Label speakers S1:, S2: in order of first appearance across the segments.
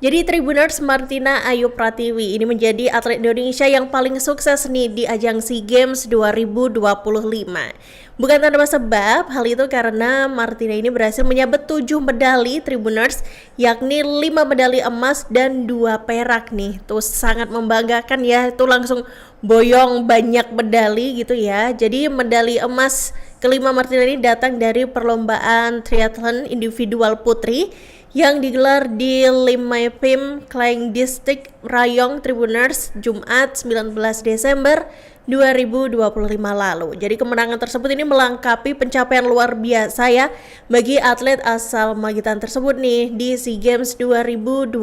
S1: Jadi Tribuners, Martina Ayu Pratiwi ini menjadi atlet Indonesia yang paling sukses nih di ajang SEA Games 2025. Bukan tanpa sebab, hal itu karena Martina ini berhasil menyabet 7 medali Tribuners, yakni 5 medali emas dan 2 perak nih. Tuh sangat membanggakan ya, itu langsung boyong banyak medali gitu ya. Jadi medali emas kelima Martina ini datang dari perlombaan triathlon individual putri yang digelar di Limaipim, Klang District, Rayong, Tribuners, Jumat 19 Desember 2025 lalu. Jadi kemenangan tersebut ini melengkapi pencapaian luar biasa ya bagi atlet asal Magetan tersebut nih di SEA Games 2025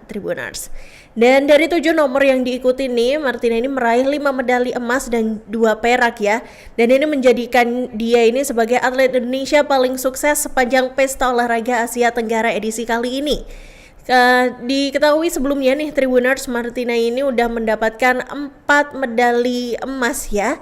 S1: Tribuners. Dan dari 7 nomor yang diikuti nih, Martina ini meraih 5 medali emas dan 2 perak ya. Dan ini menjadikan dia ini sebagai atlet Indonesia paling sukses sepanjang Pesta Olahraga Asia Tenggara edisi kali ini. Diketahui sebelumnya nih Tribuners, Martina ini udah mendapatkan 4 medali emas ya,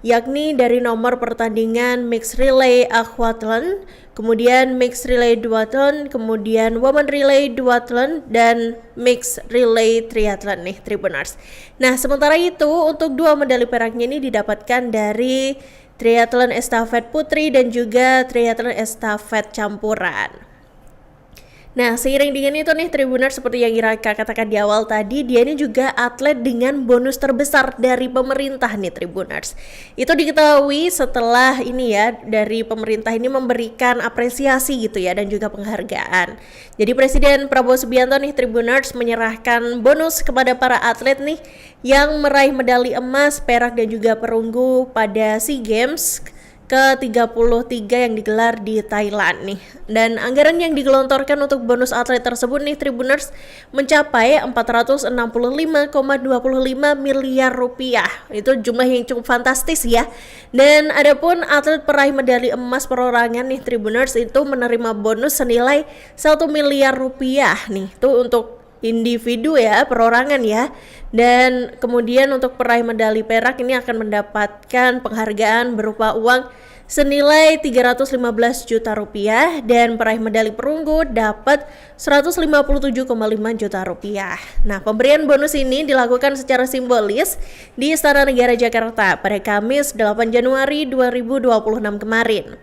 S1: yakni dari nomor pertandingan Mixed Relay Aquathlon, kemudian Mixed Relay Duathlon, kemudian Women Relay Duathlon, dan Mixed Relay Triathlon nih Tribuners. Nah sementara itu untuk 2 medali peraknya ini didapatkan dari triathlon estafet putri dan juga triathlon estafet campuran. Nah, seiring dengan itu nih Tribuners, seperti yang Iraka katakan di awal tadi, dia ini juga atlet dengan bonus terbesar dari pemerintah nih Tribuners. Itu diketahui setelah ini ya, dari pemerintah ini memberikan apresiasi gitu ya, dan juga penghargaan. Jadi Presiden Prabowo Subianto nih Tribuners menyerahkan bonus kepada para atlet nih yang meraih medali emas, perak, dan juga perunggu pada SEA Games ke-33 yang digelar di Thailand nih. Dan anggaran yang digelontorkan untuk bonus atlet tersebut nih Tribuners mencapai 465,25 miliar rupiah. Itu jumlah yang cukup fantastis ya. Dan adapun atlet peraih medali emas perorangan nih Tribuners itu menerima bonus senilai 1 miliar rupiah nih. Itu untuk individu ya, perorangan ya. Dan kemudian untuk peraih medali perak ini akan mendapatkan penghargaan berupa uang senilai 315 juta rupiah, dan peraih medali perunggu dapat 157,5 juta rupiah. Nah, pemberian bonus ini dilakukan secara simbolis di Istana Negara Jakarta pada Kamis 8 Januari 2026 kemarin.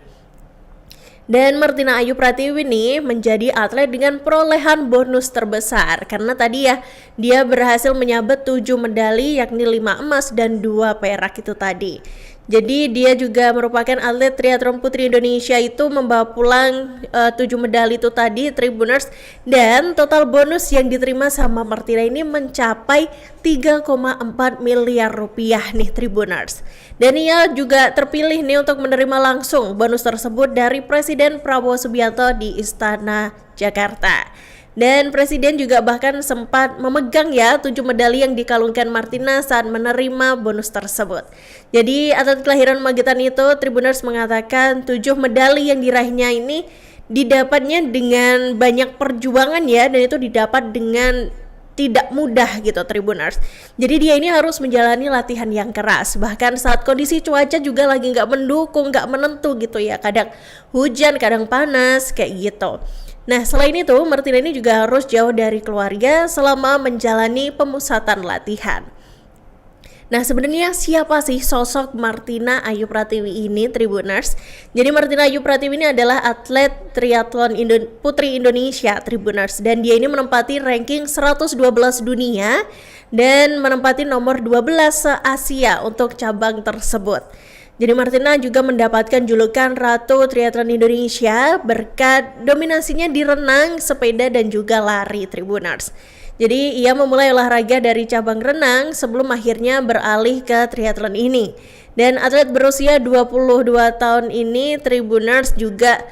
S1: Dan Martina Ayu Pratiwi nih menjadi atlet dengan perolehan bonus terbesar karena tadi ya dia berhasil menyabet 7 medali yakni 5 emas dan 2 perak itu tadi. Jadi dia juga merupakan atlet triathlon putri Indonesia itu membawa pulang 7 medali itu tadi Tribuners, dan total bonus yang diterima sama Martina ini mencapai 3,4 miliar rupiah nih Tribuners. Dan ia juga terpilih nih untuk menerima langsung bonus tersebut dari Presiden Prabowo Subianto di Istana Jakarta. Dan Presiden juga bahkan sempat memegang ya 7 medali yang dikalungkan Martina saat menerima bonus tersebut. Jadi atlet kelahiran Magetan itu Tribuners mengatakan 7 medali yang diraihnya ini didapatnya dengan banyak perjuangan ya, dan itu didapat dengan tidak mudah gitu Tribuners. Jadi dia ini harus menjalani latihan yang keras, bahkan saat kondisi cuaca juga lagi nggak mendukung, nggak menentu gitu ya, kadang hujan, kadang panas kayak gitu. Nah selain itu Martina ini juga harus jauh dari keluarga selama menjalani pemusatan latihan. Nah sebenarnya siapa sih sosok Martina Ayu Pratiwi ini Tribuners? Jadi Martina Ayu Pratiwi ini adalah atlet triathlon putri Indonesia Tribuners, dan dia ini menempati ranking 112 dunia dan menempati nomor 12 se-Asia untuk cabang tersebut. Jadi Martina juga mendapatkan julukan Ratu Triathlon Indonesia berkat dominasinya di renang, sepeda, dan juga lari Tribuners. Jadi ia memulai olahraga dari cabang renang sebelum akhirnya beralih ke triathlon ini. Dan atlet berusia 22 tahun ini Tribuners juga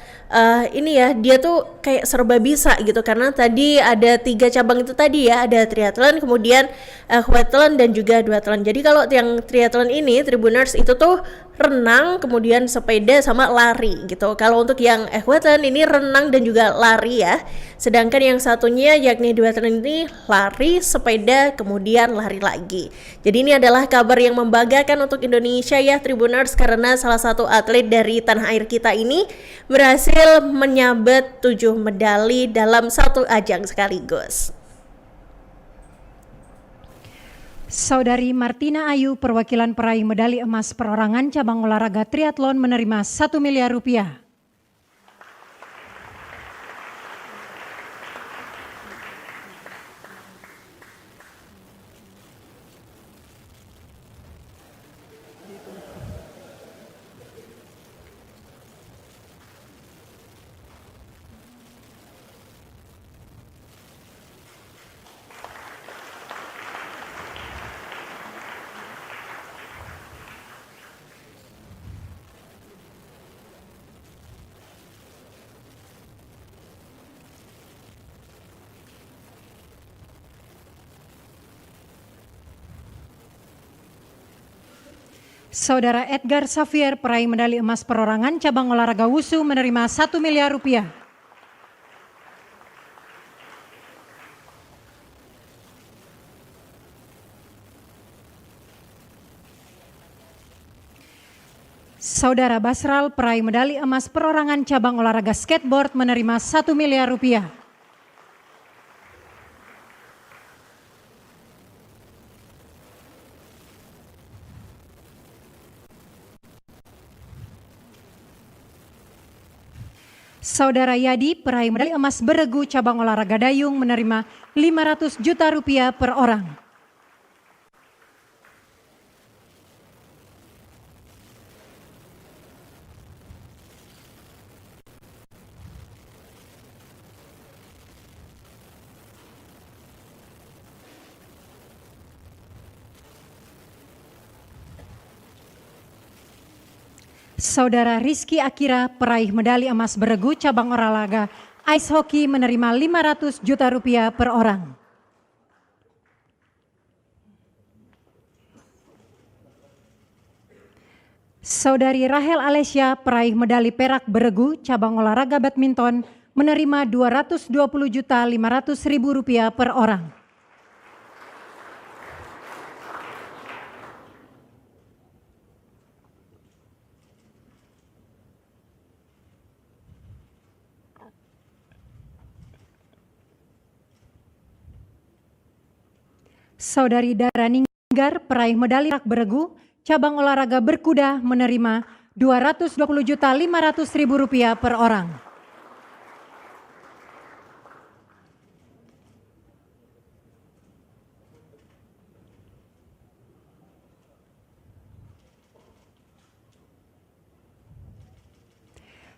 S1: ini ya, dia tuh kayak serba bisa gitu karena tadi ada 3 cabang itu tadi ya, ada triathlon, kemudian aquathlon, dan juga duathlon. Jadi kalau yang triathlon ini Tribuners itu tuh renang, kemudian sepeda, sama lari gitu. Kalau untuk yang aquathlon ini renang dan juga lari ya. Sedangkan yang satunya yakni duathlon ini lari, sepeda, kemudian lari lagi. Jadi ini adalah kabar yang membanggakan untuk Indonesia ya Tribuners, karena salah satu atlet dari tanah air kita ini berhasil berhasil menyabet 7 medali dalam satu ajang sekaligus.
S2: Saudari Martina Ayu, perwakilan peraih medali emas perorangan cabang olahraga triathlon menerima 1 miliar rupiah. Saudara Edgar Xavier, peraih medali emas perorangan cabang olahraga wusu menerima 1 miliar rupiah. Saudara Basral, peraih medali emas perorangan cabang olahraga skateboard menerima 1 miliar rupiah. Saudara Yadi, peraih medali emas beregu cabang olahraga dayung menerima 500 juta rupiah per orang. Saudara Rizky Akira, peraih medali emas beregu cabang olahraga ice hockey menerima 500 juta rupiah per orang. Saudari Rahel Alesya, peraih medali perak beregu cabang olahraga badminton menerima 220.500.000 rupiah per orang. Saudari Dara Ninggar, peraih medali perak beregu cabang olahraga berkuda menerima 220.500.000 rupiah per orang.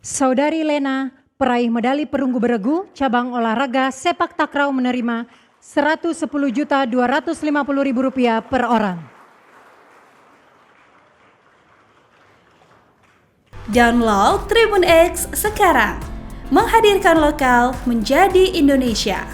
S2: Saudari Lena, peraih medali perunggu beregu cabang olahraga sepak takraw menerima 110.250.000 rupiah per orang.
S3: Download Tribun X sekarang, menghadirkan lokal menjadi Indonesia.